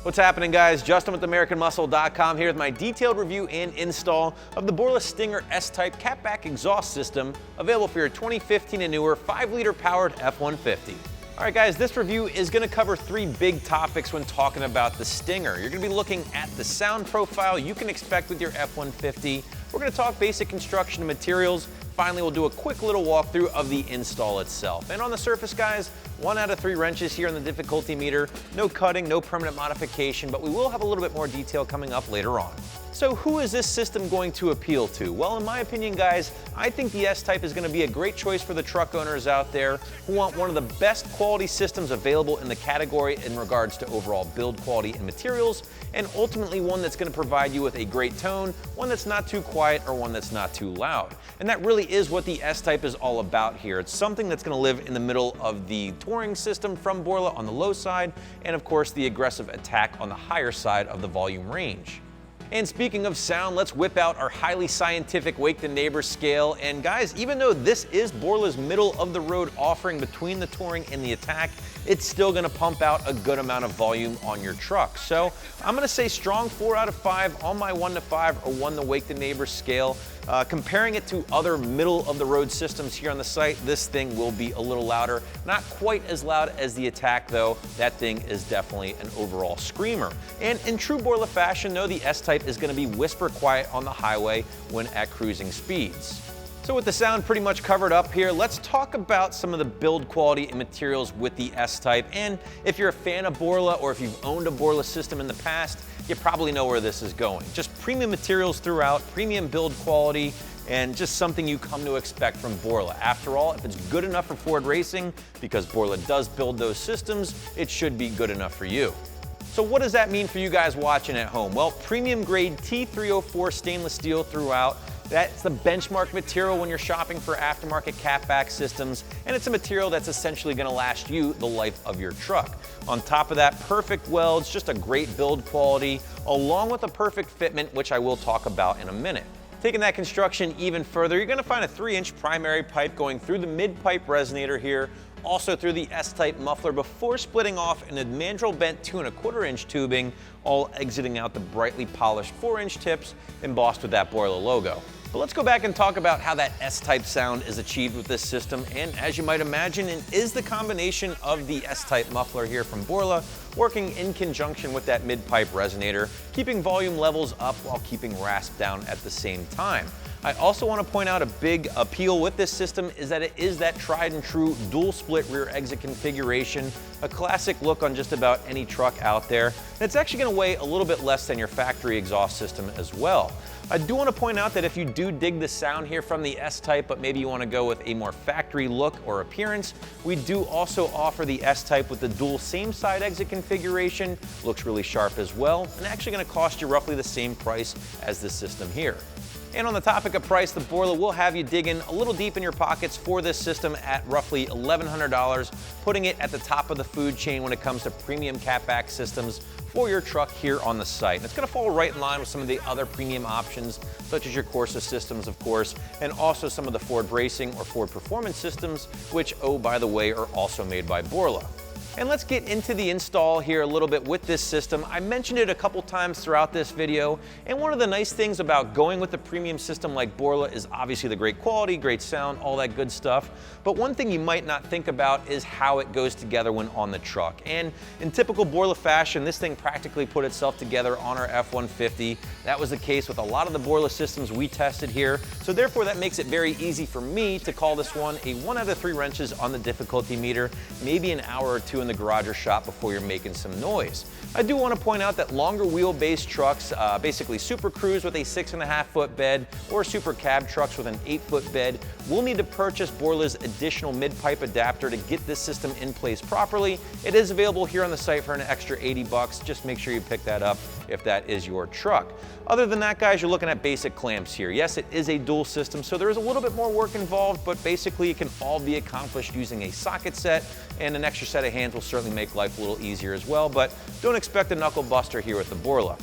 What's happening, guys? Justin with AmericanMuscle.com here with my detailed review and install of the Borla Stinger S-Type catback exhaust system, available for your 2015 and newer 5-liter powered F-150. All right, guys, this review is going to cover 3 big topics when talking about the Stinger. You're going to be looking at the sound profile you can expect with your F-150. We're going to talk basic construction and materials. Finally, we'll do a quick little walkthrough of the install itself. And on the surface, guys, 1 out of 3 wrenches here on the difficulty meter. No cutting, no permanent modification, but we will have a little bit more detail coming up later on. So who is this system going to appeal to? Well, in my opinion, guys, I think the S-Type is going to be a great choice for the truck owners out there who want one of the best quality systems available in the category in regards to overall build quality and materials, and ultimately one that's going to provide you with a great tone, one that's not too quiet or one that's not too loud. And that really is what the S-Type is all about here. It's something that's going to live in the middle of the touring system from Borla on the low side, and of course the aggressive ATTAK on the higher side of the volume range. And speaking of sound, let's whip out our highly scientific Wake the Neighbor scale. And guys, even though this is Borla's middle of the road offering between the Touring and the ATTAK, it's still gonna pump out a good amount of volume on your truck. So I'm gonna say strong 4 out of 5 on my 1 to 5 or 1 to Wake the Neighbor scale. Comparing it to other middle of the road systems here on the site, this thing will be a little louder. Not quite as loud as the ATTAK though. That thing is definitely an overall screamer. And in true Borla fashion though, the S-Type is gonna be whisper quiet on the highway when at cruising speeds. So with the sound pretty much covered up here, let's talk about some of the build quality and materials with the S-Type. And if you're a fan of Borla or if you've owned a Borla system in the past, you probably know where this is going. Just premium materials throughout, premium build quality, and just something you come to expect from Borla. After all, if it's good enough for Ford Racing, because Borla does build those systems, it should be good enough for you. So what does that mean for you guys watching at home? Well, premium grade T304 stainless steel throughout. That's the benchmark material when you're shopping for aftermarket catback systems, and it's a material that's essentially going to last you the life of your truck. On top of that, perfect welds, just a great build quality, along with a perfect fitment, which I will talk about in a minute. Taking that construction even further, you're going to find a 3-inch primary pipe going through the mid-pipe resonator here, also through the S-Type muffler before splitting off in a mandrel bent 2 1/4 inch tubing, all exiting out the brightly polished 4-inch tips embossed with that Borla logo. But let's go back and talk about how that S-Type sound is achieved with this system, and as you might imagine, it is the combination of the S-Type muffler here from Borla working in conjunction with that mid-pipe resonator, keeping volume levels up while keeping rasp down at the same time. I also want to point out a big appeal with this system is that it is that tried and true dual split rear exit configuration, a classic look on just about any truck out there. And it's actually going to weigh a little bit less than your factory exhaust system as well. I do want to point out that if you do dig the sound here from the S-Type, but maybe you want to go with a more factory look or appearance, we do also offer the S-Type with the dual same side exit configuration. Looks really sharp as well, and actually going to cost you roughly the same price as this system here. And on the topic of price, the Borla will have you digging a little deep in your pockets for this system at roughly $1,100, putting it at the top of the food chain when it comes to premium catback systems for your truck here on the site. And it's going to fall right in line with some of the other premium options, such as your Corsa systems, of course, and also some of the Ford Racing or Ford Performance systems, which, oh, by the way, are also made by Borla. And let's get into the install here a little bit with this system. I mentioned it a couple times throughout this video, and one of the nice things about going with a premium system like Borla is obviously the great quality, great sound, all that good stuff. But one thing you might not think about is how it goes together when on the truck. And in typical Borla fashion, this thing practically put itself together on our F-150. That was the case with a lot of the Borla systems we tested here. So therefore that makes it very easy for me to call this one a 1 out of 3 wrenches on the difficulty meter, maybe an hour or 2 in the garage or shop before you're making some noise. I do want to point out that longer wheelbase trucks, basically Super Cruise with a 6.5-foot bed or Super Cab trucks with an 8-foot bed, will need to purchase Borla's additional mid-pipe adapter to get this system in place properly. It is available here on the site for an extra $80. Just make sure you pick that up if that is your truck. Other than that, guys, you're looking at basic clamps here. Yes, it is a dual system, so there is a little bit more work involved, but basically it can all be accomplished using a socket set, and an extra set of hands will certainly make life a little easier as well, but don't expect a knuckle buster here with the Borla.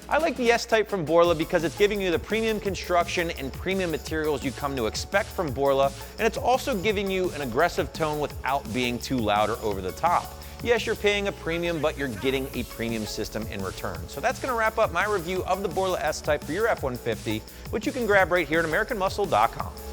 I like the S-Type from Borla because it's giving you the premium construction and premium materials you come to expect from Borla, and it's also giving you an aggressive tone without being too loud or over the top. Yes, you're paying a premium, but you're getting a premium system in return. So that's going to wrap up my review of the Borla S-Type for your F-150, which you can grab right here at AmericanMuscle.com.